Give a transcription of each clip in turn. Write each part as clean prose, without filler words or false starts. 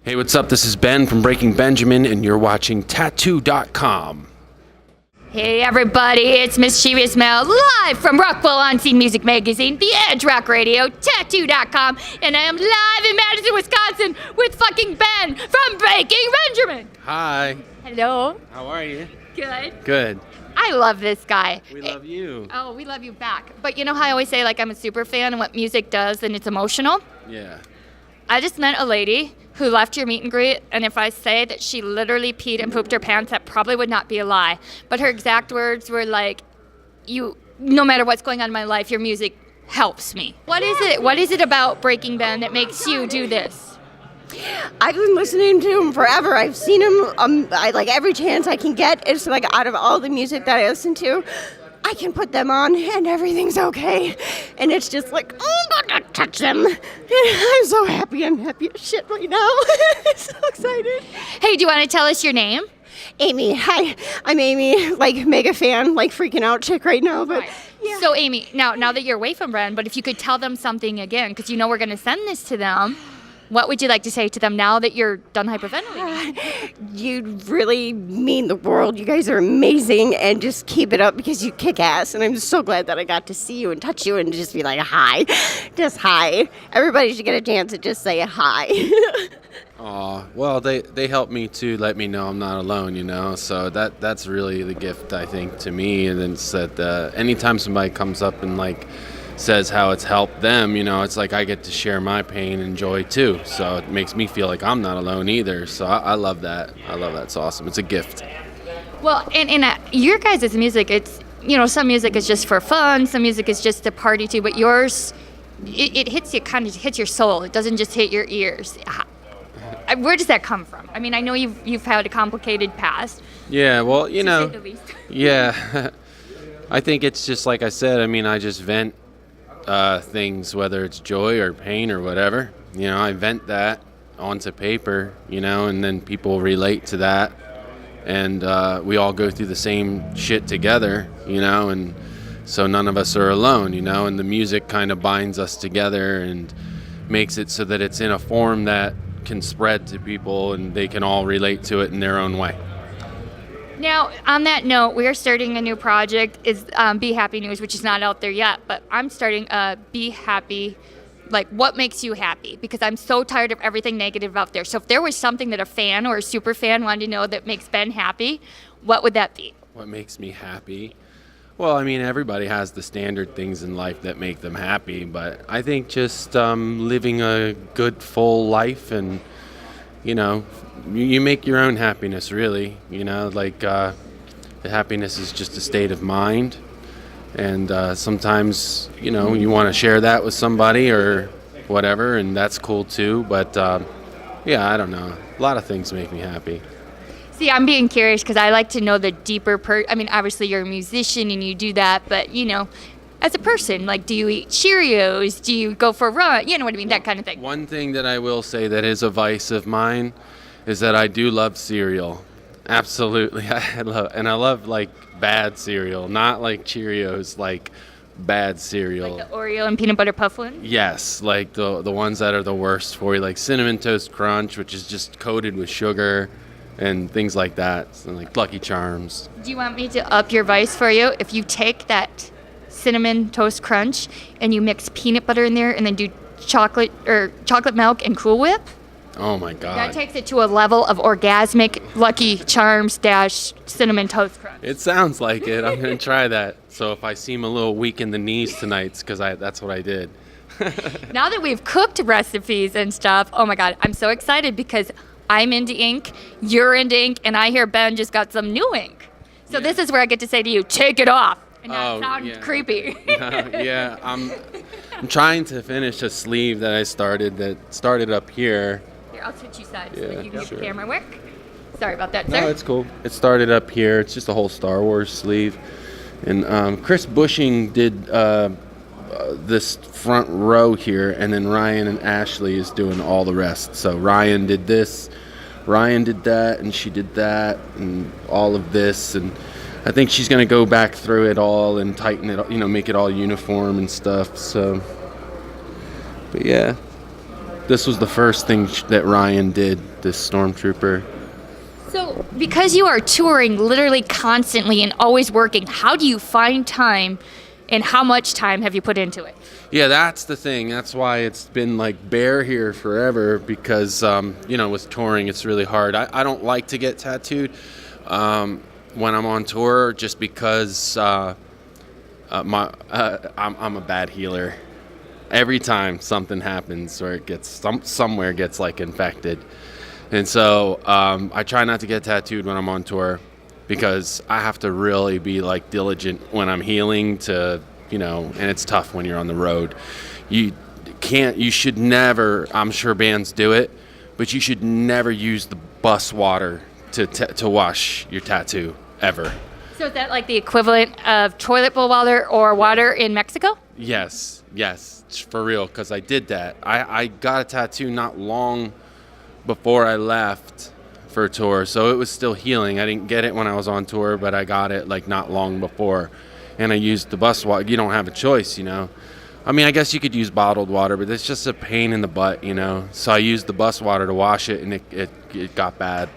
Hey, what's up? This is Ben from Breaking Benjamin, and you're watching Tattoo.com. Hey everybody, it's Mischievous Mel, live from Rockville-on-Sea Music Magazine, The Edge Rock Radio, Tattoo.com, and I am live in Madison, Wisconsin with fucking Ben from Breaking Benjamin. Hi. Hello. How are you? Good. Good. I love this guy. We love you. Oh, we love you back. But you know how I always say, like, I'm a super fan and what music does and it's emotional? Yeah. I just met a lady who left your meet and greet, and if I say that she literally peed and pooped her pants, that probably would not be a lie. But her exact words were like, no matter what's going on in my life, your music helps me. What is it? What is it about Breaking Ben that makes you do this? I've been listening to him forever. I've seen him like every chance I can get. It's like out of all the music that I listen to, I can put them on and everything's okay. And it's just like, oh, I'm not gonna touch them. I'm so happy. I'm happy as shit right now. I'm so excited. Hey, do you want to tell us your name? Amy, hi. I'm Amy, like mega fan, like freaking out chick right now. But yeah. So Amy, now that you're away from Ren, but if you could tell them something again, because you know we're going to send this to them, what would you like to say to them now that you're done hyperventilating? You really mean the world. You guys are amazing, and just keep it up because you kick ass. And I'm so glad that I got to see you and touch you and just be like, hi. Just hi. Everybody should get a chance to just say hi. Aw, well, they help me to let me know I'm not alone, you know, so that's really the gift, I think, to me. And then it's that anytime somebody comes up and, like, says how it's helped them, you know, it's like I get to share my pain and joy too, so it makes me feel like I'm not alone either. So I love that. It's awesome. It's a gift. Well, and your guys' music, it's, you know, some music is just for fun, some music is just to party to, but yours, it hits you, kind of hits your soul. It doesn't just hit your ears. Where does that come from? I mean, I know you've had a complicated past. Yeah, well, you know, to say the least. Yeah, I think it's just like I said. I mean, I just vent things, whether it's joy or pain or whatever. You know, I vent that onto paper, you know, and then people relate to that, and we all go through the same shit together, you know, and so none of us are alone, you know, and the music kind of binds us together and makes it so that it's in a form that can spread to people and they can all relate to it in their own way. Now, on that note, we are starting a new project. It's Be Happy News, which is not out there yet, but I'm starting Be Happy, like what makes you happy? Because I'm so tired of everything negative out there. So if there was something that a fan or a super fan wanted to know that makes Ben happy, what would that be? What makes me happy? Well, I mean, everybody has the standard things in life that make them happy, but I think just living a good, full life, and, you know, you make your own happiness, really. You know, like the happiness is just a state of mind, and sometimes, you know, you want to share that with somebody or whatever, and that's cool too. But yeah, I don't know. A lot of things make me happy. See, I'm being curious because I like to know the deeper I mean, obviously you're a musician and you do that, but, you know, as a person, like, do you eat Cheerios? Do you go for a run? You know what I mean? That kind of thing. One thing that I will say that is a vice of mine is that I do love cereal. Absolutely. I love like bad cereal, not like Cheerios, like bad cereal. Like the Oreo and peanut butter puff one? Yes, like the ones that are the worst for you, like Cinnamon Toast Crunch, which is just coated with sugar and things like that, and like Lucky Charms. Do you want me to up your vice for you? If you take that Cinnamon Toast Crunch and you mix peanut butter in there and then do chocolate milk and Cool Whip, oh my God. that takes it to a level of orgasmic Lucky Charms - Cinnamon Toast Crunch. It sounds like it. I'm going to try that. So if I seem a little weak in the knees tonight, it's because that's what I did. Now that we've cooked recipes and stuff, oh my God, I'm so excited because I'm into ink, you're into ink, and I hear Ben just got some new ink. So This is where I get to say to you, take it off. And not sound creepy. Yeah, I'm trying to finish a sleeve that I started up here. Here, I'll switch you sides so Yeah, that you can get sure. the camera work. Sorry about that, No, sir. it's cool. It started up here. It's just a whole Star Wars sleeve. And Chris Bushing did this front row here, and then Ryan and Ashley is doing all the rest. So Ryan did this, Ryan did that, and she did that, and all of this. And I think she's going to go back through it all and tighten it, you know, make it all uniform and stuff. So, but yeah, this was the first thing that Ryan did, this Stormtrooper. So, because you are touring literally constantly and always working, how do you find time, and how much time have you put into it? Yeah, that's the thing. That's why it's been like bare here forever, because, with touring, it's really hard. I don't like to get tattooed when I'm on tour, just because I'm a bad healer. Every time something happens or it gets somewhere gets like infected. And so I try not to get tattooed when I'm on tour, because I have to really be like diligent when I'm healing and it's tough when you're on the road. You should never, I'm sure bands do it, but you should never use the bus water to wash your tattoo, ever. So is that like the equivalent of toilet bowl water or water in Mexico? Yes, for real, because I did that. I got a tattoo not long before I left for a tour, so it was still healing. I didn't get it when I was on tour, but I got it like not long before, and I used the bus water. You don't have a choice, I mean, I guess you could use bottled water, but it's just a pain in the butt, So I used the bus water to wash it, and it got bad.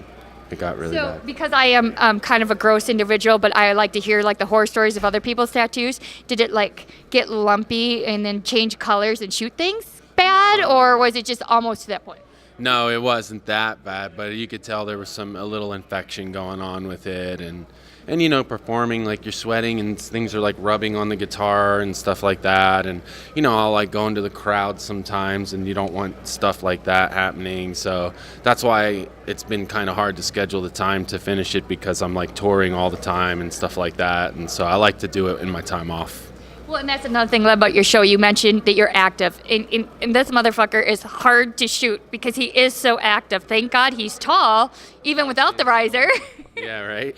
It got really bad. So, because I am kind of a gross individual, but I like to hear like the horror stories of other people's tattoos, did it like get lumpy and then change colors and shoot things bad, or was it just almost to that point? No, it wasn't that bad, but you could tell there was a little infection going on with it, and performing, like, you're sweating and things are like rubbing on the guitar and stuff like that, and I'll like go into the crowd sometimes, and you don't want stuff like that happening, so that's why it's been kind of hard to schedule the time to finish it, because I'm like touring all the time and stuff like that, and so I like to do it in my time off. Well, and that's another thing about your show. You mentioned that you're active. And this motherfucker is hard to shoot because he is so active. Thank God he's tall, even without the riser. Yeah, right?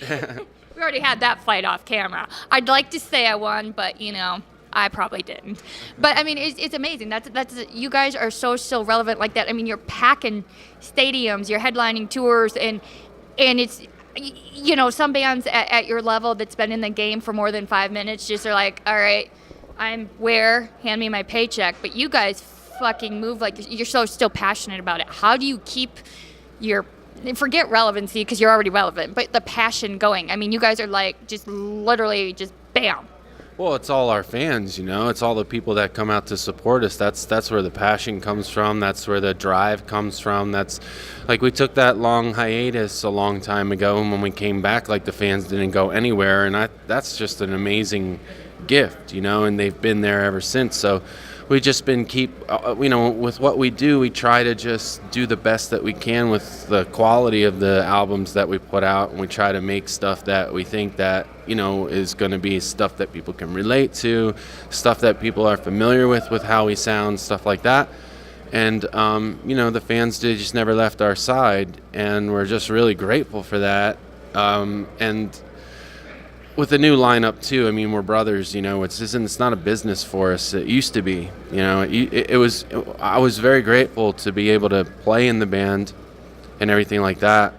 We already had that fight off camera. I'd like to say I won, but, I probably didn't. But, I mean, it's amazing. That's you guys are so relevant like that. I mean, you're packing stadiums, you're headlining tours, and it's... some bands at your level that's been in the game for more than 5 minutes just are like, all right, hand me my paycheck. But you guys fucking move like you're so still passionate about it. How do you keep forget relevancy, because you're already relevant, but the passion going? I mean, you guys are like just literally just bam. Well, it's all our fans, It's all the people that come out to support us. That's where the passion comes from. That's where the drive comes from. That's like, we took that long hiatus a long time ago, and when we came back, like, the fans didn't go anywhere, and that's just an amazing gift, and they've been there ever since. So we just been with what we do, we try to just do the best that we can with the quality of the albums that we put out, and we try to make stuff that we think that is going to be stuff that people can relate to, stuff that people are familiar with how we sound, stuff like that. And the fans just never left our side, and we're just really grateful for that. And with the new lineup too, I mean, we're brothers, it's not a business for us. It used to be, it was. I was very grateful to be able to play in the band and everything like that.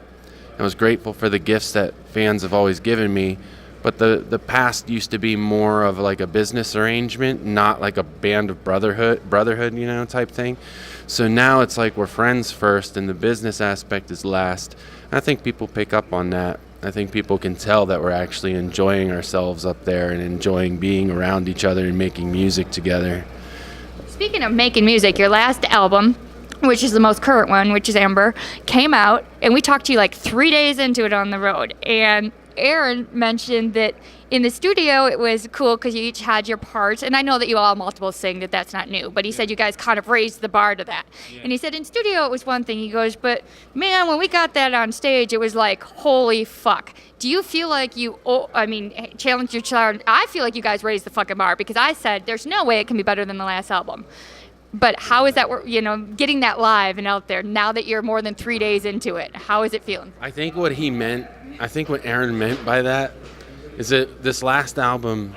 I was grateful for the gifts that fans have always given me, but the past used to be more of like a business arrangement, not like a band of brotherhood, type thing. So now it's like we're friends first, and the business aspect is last. I think people pick up on that. I think people can tell that we're actually enjoying ourselves up there and enjoying being around each other and making music together. Speaking of making music, your last album, which is the most current one, which is Ember, came out, and we talked to you like 3 days into it on the road. And Aaron mentioned that in the studio it was cool because you each had your parts, and I know that you all multiple sing, that's not new, but he said you guys kind of raised the bar to that. Yeah. And he said in studio it was one thing. He goes, but man, when we got that on stage, it was like, holy fuck. Do you feel like challenge your child? I feel like you guys raised the fucking bar, because I said there's no way it can be better than the last album. But how is that, getting that live and out there now that you're more than 3 days into it? How is it feeling? I think what Aaron meant by that is that this last album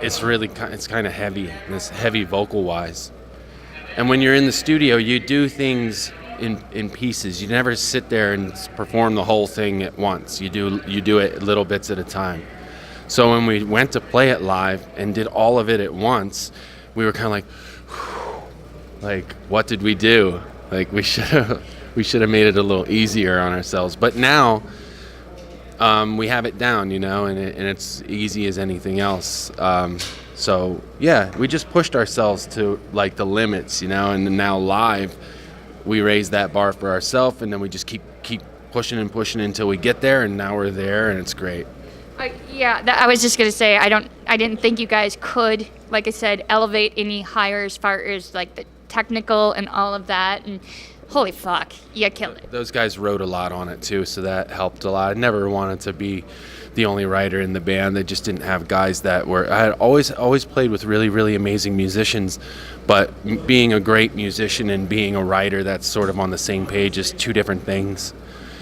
is it's kind of heavy, and it's heavy vocal-wise. And when you're in the studio, you do things in pieces. You never sit there and perform the whole thing at once. You do it little bits at a time. So when we went to play it live and did all of it at once, we were kind of like, what did we do? Like we should have made it a little easier on ourselves. But now we have it down, you know, and it's easy as anything else. So yeah, we just pushed ourselves to like the limits, you know, and now live we raise that bar for ourselves, and then we just keep pushing and pushing until we get there, and now we're there, and it's great. I was just gonna say I didn't think you guys could, like I said, elevate any higher as far as like the technical and all of that. And holy fuck, you killed it. Those guys wrote a lot on it too, so that helped a lot. I never wanted to be the only writer in the band. They just didn't have guys that were. I had always played with really, really amazing musicians, but being a great musician and being a writer that's sort of on the same page is two different things.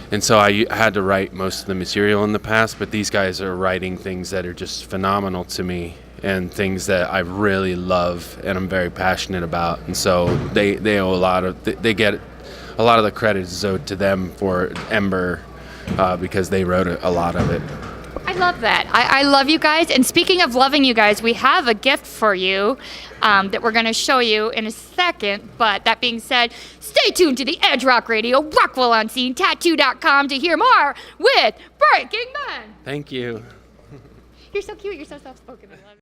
And so I had to write most of the material in the past, but these guys are writing things that are just phenomenal to me and things that I really love and I'm very passionate about. And so they owe a lot of, they get a lot of the credit is owed to them for Ember because they wrote a lot of it. I love that. I love you guys. And speaking of loving you guys, we have a gift for you that we're going to show you in a second. But that being said, stay tuned to the Edge Rock Radio, Rockwell on Scene, Tattoo.com to hear more with Breaking Men. Thank you. You're so cute. You're so soft-spoken. I love it.